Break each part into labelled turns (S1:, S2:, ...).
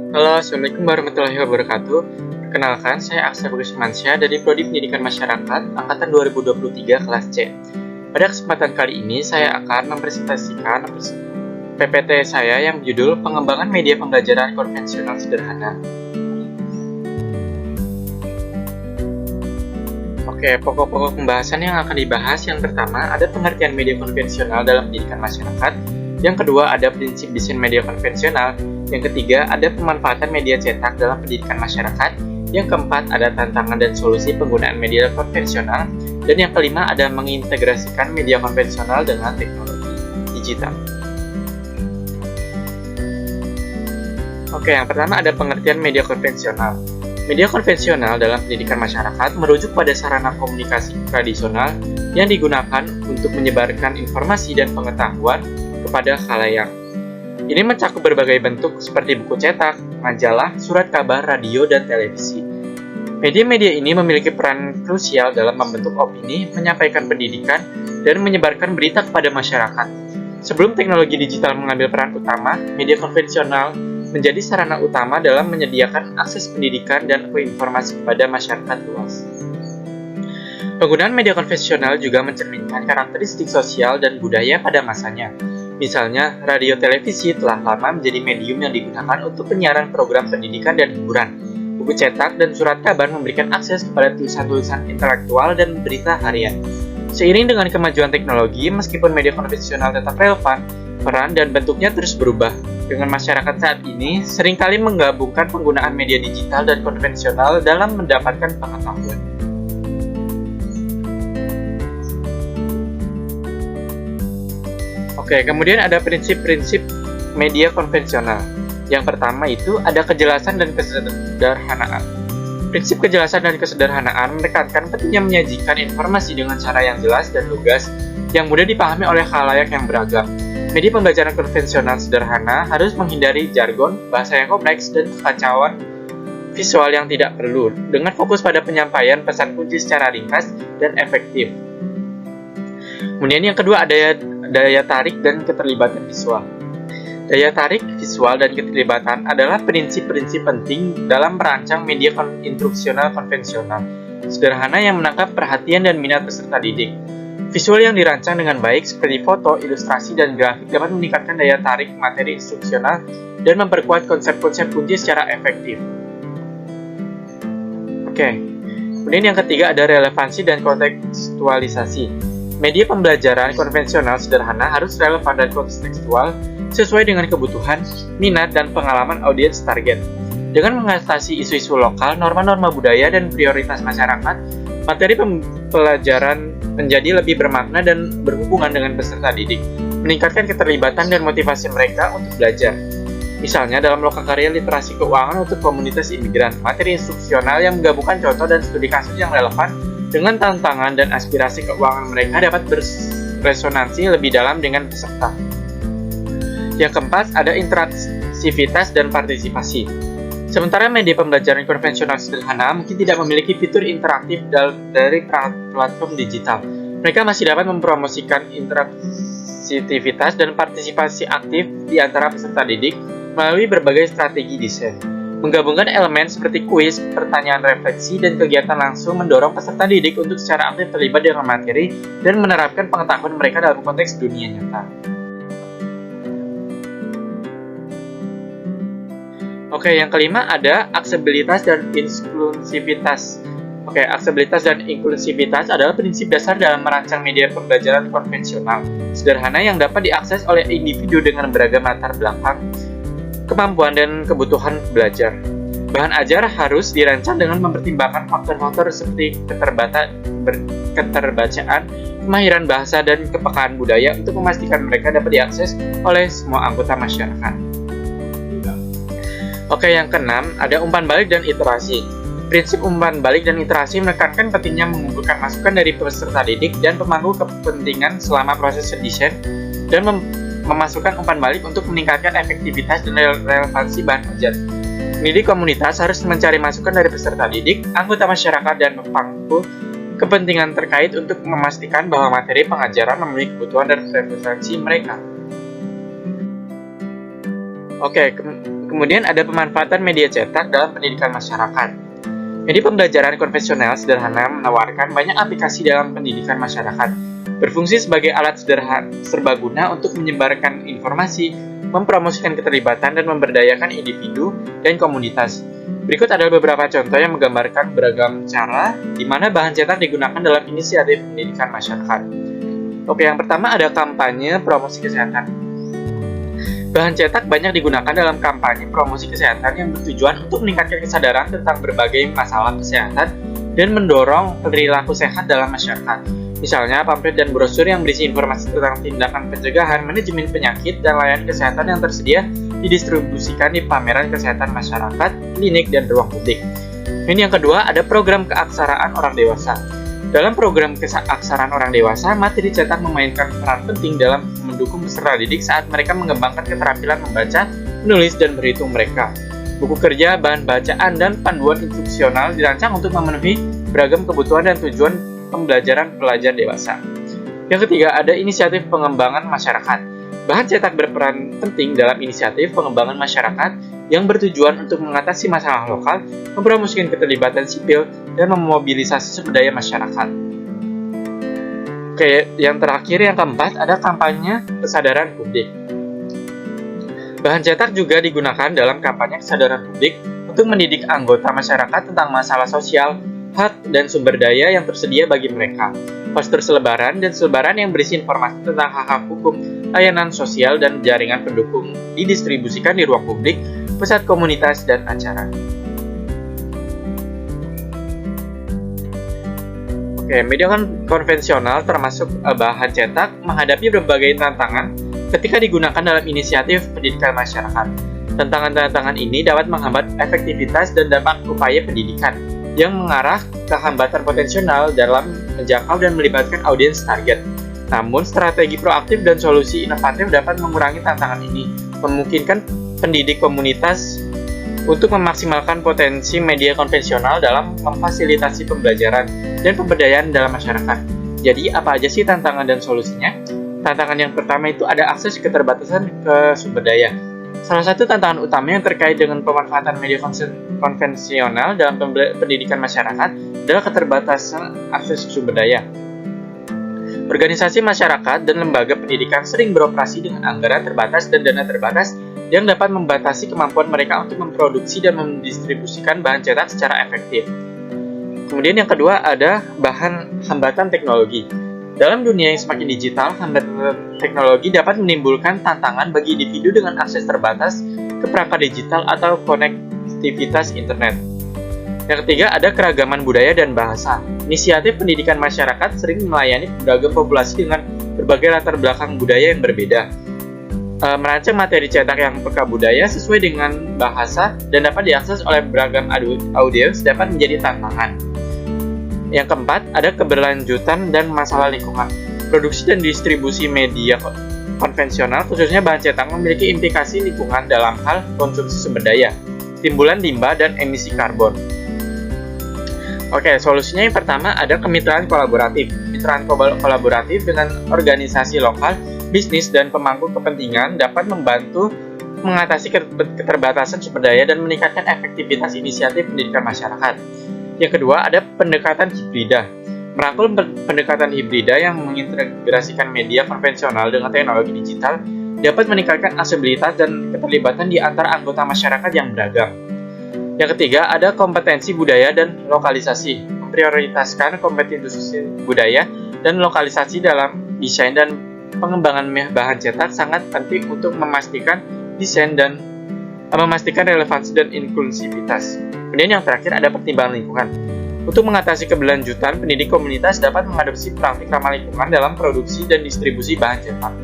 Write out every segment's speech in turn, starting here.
S1: Halo, Assalamualaikum warahmatullahi wabarakatuh. Perkenalkan, saya Aksa Bagus Mansyah dari Prodi Pendidikan Masyarakat Angkatan 2023 kelas C. Pada kesempatan kali ini, saya akan mempresentasikan PPT saya yang berjudul Pengembangan Media Pembelajaran Konvensional Sederhana. Oke, pokok-pokok pembahasan yang akan dibahas yang pertama ada pengertian media konvensional dalam pendidikan masyarakat. Yang kedua ada prinsip desain media konvensional. Yang ketiga ada pemanfaatan media cetak dalam pendidikan masyarakat. Yang keempat ada tantangan dan solusi penggunaan media konvensional. Dan yang kelima ada mengintegrasikan media konvensional dengan teknologi digital. Oke, yang pertama ada pengertian media konvensional. Media konvensional dalam pendidikan masyarakat merujuk pada sarana komunikasi tradisional yang digunakan untuk menyebarkan informasi dan pengetahuan kepada khalayak. Ini mencakup berbagai bentuk seperti buku cetak, majalah, surat kabar, radio, dan televisi. Media-media ini memiliki peran krusial dalam membentuk opini, menyampaikan pendidikan, dan menyebarkan berita kepada masyarakat. Sebelum teknologi digital mengambil peran utama, media konvensional menjadi sarana utama dalam menyediakan akses pendidikan dan informasi kepada masyarakat luas. Penggunaan media konvensional juga mencerminkan karakteristik sosial dan budaya pada masanya. Misalnya, radio televisi telah lama menjadi medium yang digunakan untuk penyiaran program pendidikan dan hiburan. Buku cetak dan surat kabar memberikan akses kepada tulisan-tulisan intelektual dan berita harian. Seiring dengan kemajuan teknologi, meskipun media konvensional tetap relevan, peran dan bentuknya terus berubah. Dengan masyarakat saat ini, seringkali menggabungkan penggunaan media digital dan konvensional dalam mendapatkan pengetahuan. Oke, kemudian ada prinsip-prinsip media konvensional. Yang pertama itu ada kejelasan dan kesederhanaan. Prinsip kejelasan dan kesederhanaan menekankan pentingnya menyajikan informasi dengan cara yang jelas dan lugas, yang mudah dipahami oleh khalayak yang beragam. Media pembelajaran konvensional sederhana harus menghindari jargon, bahasa yang kompleks, dan kekacauan visual yang tidak perlu, dengan fokus pada penyampaian pesan kunci secara ringkas dan efektif. Kemudian yang kedua ada daya tarik dan keterlibatan visual. Daya tarik visual dan keterlibatan adalah prinsip-prinsip penting dalam merancang media instruksional konvensional, sederhana yang menangkap perhatian dan minat peserta didik. Visual yang dirancang dengan baik seperti foto, ilustrasi, dan grafik dapat meningkatkan daya tarik materi instruksional dan memperkuat konsep-konsep kunci secara efektif. Oke, kemudian yang ketiga ada relevansi dan kontekstualisasi. Media pembelajaran konvensional sederhana harus relevan dan kontekstual sesuai dengan kebutuhan, minat, dan pengalaman audiens target. Dengan mengatasi isu-isu lokal, norma-norma budaya, dan prioritas masyarakat, materi pembelajaran menjadi lebih bermakna dan berhubungan dengan peserta didik, meningkatkan keterlibatan dan motivasi mereka untuk belajar. Misalnya dalam lokakarya literasi keuangan untuk komunitas imigran, materi instruksional yang menggabungkan contoh dan studi kasus yang relevan dengan tantangan dan aspirasi keuangan mereka dapat beresonansi lebih dalam dengan peserta. Yang keempat, ada interaksivitas dan partisipasi. Sementara media pembelajaran konvensional sederhana mungkin tidak memiliki fitur interaktif dari platform digital, mereka masih dapat mempromosikan interaksivitas dan partisipasi aktif di antara peserta didik melalui berbagai strategi desain. Menggabungkan elemen seperti kuis, pertanyaan refleksi, dan kegiatan langsung mendorong peserta didik untuk secara aktif terlibat dengan materi dan menerapkan pengetahuan mereka dalam konteks dunia nyata. Oke, yang kelima ada aksesibilitas dan inklusivitas. Oke, aksesibilitas dan inklusivitas adalah prinsip dasar dalam merancang media pembelajaran konvensional sederhana yang dapat diakses oleh individu dengan beragam latar belakang, kemampuan, dan kebutuhan belajar. Bahan ajar harus dirancang dengan mempertimbangkan faktor-faktor seperti keterbacaan, kemahiran bahasa, dan kepekaan budaya untuk memastikan mereka dapat diakses oleh semua anggota masyarakat. Oke, yang keenam, ada umpan balik dan iterasi. Prinsip umpan balik dan iterasi menekankan pentingnya mengumpulkan masukan dari peserta didik dan pemangku kepentingan selama proses desain dan memasukkan umpan balik untuk meningkatkan efektivitas dan relevansi bahan ajar. Pendidik komunitas harus mencari masukan dari peserta didik, anggota masyarakat, dan pemangku kepentingan terkait untuk memastikan bahwa materi pengajaran memenuhi kebutuhan dan preferensi mereka. Kemudian ada pemanfaatan media cetak dalam pendidikan masyarakat. Media pembelajaran konvensional sederhana menawarkan banyak aplikasi dalam pendidikan masyarakat, berfungsi sebagai alat serbaguna untuk menyebarkan informasi, mempromosikan keterlibatan, dan memberdayakan individu dan komunitas. Berikut adalah beberapa contoh yang menggambarkan beragam cara di mana bahan cetak digunakan dalam inisiatif pendidikan masyarakat. Yang pertama ada kampanye promosi kesehatan. Bahan cetak banyak digunakan dalam kampanye promosi kesehatan yang bertujuan untuk meningkatkan kesadaran tentang berbagai masalah kesehatan dan mendorong perilaku sehat dalam masyarakat. Misalnya, pamflet dan brosur yang berisi informasi tentang tindakan pencegahan, manajemen penyakit, dan layanan kesehatan yang tersedia didistribusikan di pameran kesehatan masyarakat, klinik, dan ruang publik. Ini yang kedua, ada program keaksaraan orang dewasa. Dalam program keaksaraan orang dewasa, materi cetak memainkan peran penting dalam mendukung peserta didik saat mereka mengembangkan keterampilan membaca, menulis, dan berhitung mereka. Buku kerja, bahan bacaan, dan panduan instruksional dirancang untuk memenuhi beragam kebutuhan dan tujuan pembelajaran pelajar dewasa. Yang ketiga, ada inisiatif pengembangan masyarakat. Bahan cetak berperan penting dalam inisiatif pengembangan masyarakat yang bertujuan untuk mengatasi masalah lokal, mempromosikan keterlibatan sipil, dan memobilisasi sumber daya masyarakat. Yang terakhir, yang keempat, ada kampanye kesadaran publik. Bahan cetak juga digunakan dalam kampanye kesadaran publik untuk mendidik anggota masyarakat tentang masalah sosial, hak, dan sumber daya yang tersedia bagi mereka. Poster selebaran dan selebaran yang berisi informasi tentang hak-hak hukum, layanan sosial, dan jaringan pendukung didistribusikan di ruang publik, pusat komunitas, dan acara. Media konvensional termasuk bahan cetak menghadapi berbagai tantangan ketika digunakan dalam inisiatif pendidikan masyarakat. Tantangan-tantangan ini dapat menghambat efektivitas dan dampak upaya pendidikan yang mengarah ke hambatan potensial dalam menjangkau dan melibatkan audiens target. Namun, strategi proaktif dan solusi inovatif dapat mengurangi tantangan ini, memungkinkan pendidik komunitas untuk memaksimalkan potensi media konvensional dalam memfasilitasi pembelajaran dan pemberdayaan dalam masyarakat. Jadi, apa aja sih tantangan dan solusinya? Tantangan yang pertama itu ada akses keterbatasan ke sumber daya. Salah satu tantangan utama yang terkait dengan pemanfaatan media konvensional dalam pendidikan masyarakat adalah keterbatasan akses sumber daya. Organisasi masyarakat dan lembaga pendidikan sering beroperasi dengan anggaran terbatas dan dana terbatas yang dapat membatasi kemampuan mereka untuk memproduksi dan mendistribusikan bahan cetak secara efektif. Kemudian yang kedua ada hambatan teknologi. Dalam dunia yang semakin digital, hambatan teknologi dapat menimbulkan tantangan bagi individu dengan akses terbatas ke perangkat digital atau konektivitas internet. Yang ketiga ada keragaman budaya dan bahasa. Inisiatif pendidikan masyarakat sering melayani beragam populasi dengan berbagai latar belakang budaya yang berbeda. Merancang materi cetak yang peka budaya sesuai dengan bahasa dan dapat diakses oleh beragam audiens dapat menjadi tantangan. Yang keempat, ada keberlanjutan dan masalah lingkungan. Produksi dan distribusi media konvensional, khususnya bahan cetak, memiliki implikasi lingkungan dalam hal konsumsi sumber daya, timbulan limbah, dan emisi karbon. Solusinya yang pertama ada kemitraan kolaboratif. Kemitraan kolaboratif dengan organisasi lokal, bisnis, dan pemangku kepentingan dapat membantu mengatasi keterbatasan sumber daya dan meningkatkan efektivitas inisiatif pendidikan masyarakat. Yang kedua, ada pendekatan hibrida. Merangkul pendekatan hibrida yang mengintegrasikan media konvensional dengan teknologi digital dapat meningkatkan aksesibilitas dan keterlibatan di antara anggota masyarakat yang beragam. Yang ketiga, ada kompetensi budaya dan lokalisasi. Memprioritaskan kompetensi budaya dan lokalisasi dalam desain dan pengembangan bahan cetak sangat penting untuk memastikan relevansi dan inklusivitas. Kemudian yang terakhir ada pertimbangan lingkungan. Untuk mengatasi keberlanjutan, pendidik komunitas dapat mengadopsi praktik ramah lingkungan dalam produksi dan distribusi bahan cetak.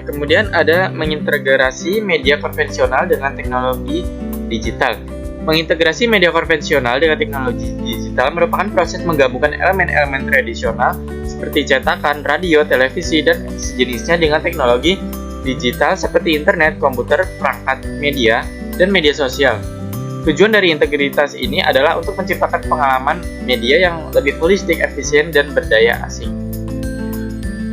S1: Kemudian ada mengintegrasi media konvensional dengan teknologi digital. Mengintegrasi media konvensional dengan teknologi digital merupakan proses menggabungkan elemen-elemen tradisional seperti cetakan, radio, televisi, dan sejenisnya dengan teknologi digital seperti internet, komputer, perangkat media, dan media sosial. Tujuan dari integritas ini adalah untuk menciptakan pengalaman media yang lebih holistik, efisien, dan berdaya asing.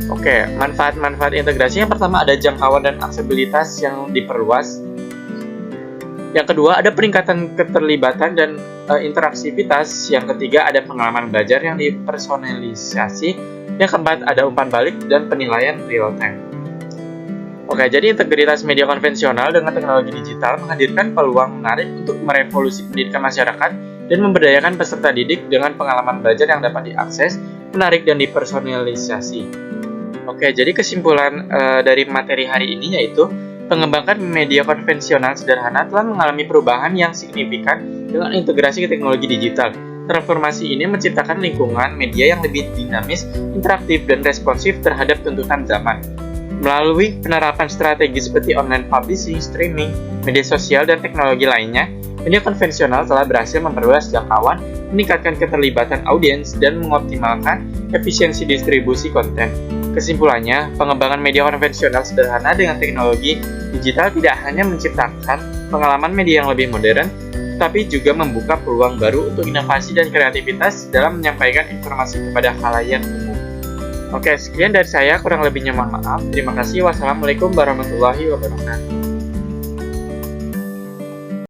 S1: Oke, manfaat-manfaat integrasi yang pertama ada jangkauan dan aksesibilitas yang diperluas. Yang kedua ada peningkatan keterlibatan dan interaksivitas. Yang ketiga ada pengalaman belajar yang dipersonalisasi. Yang keempat ada umpan balik dan penilaian real time. Oke, jadi integritas media konvensional dengan teknologi digital menghadirkan peluang menarik untuk merevolusi pendidikan masyarakat dan memberdayakan peserta didik dengan pengalaman belajar yang dapat diakses, menarik, dan dipersonalisasi. Oke, jadi kesimpulan dari materi hari ini yaitu pengembangan media konvensional sederhana telah mengalami perubahan yang signifikan dengan integrasi ke teknologi digital. Transformasi ini menciptakan lingkungan media yang lebih dinamis, interaktif, dan responsif terhadap tuntutan zaman. Melalui penerapan strategi seperti online publishing, streaming, media sosial, dan teknologi lainnya, media konvensional telah berhasil memperluas jangkauan, meningkatkan keterlibatan audiens, dan mengoptimalkan efisiensi distribusi konten. Kesimpulannya, pengembangan media konvensional sederhana dengan teknologi digital tidak hanya menciptakan pengalaman media yang lebih modern, tapi juga membuka peluang baru untuk inovasi dan kreativitas dalam menyampaikan informasi kepada khalayak umum. Oke, sekian dari saya, kurang lebihnya mohon maaf. Terima kasih. Wassalamualaikum warahmatullahi wabarakatuh.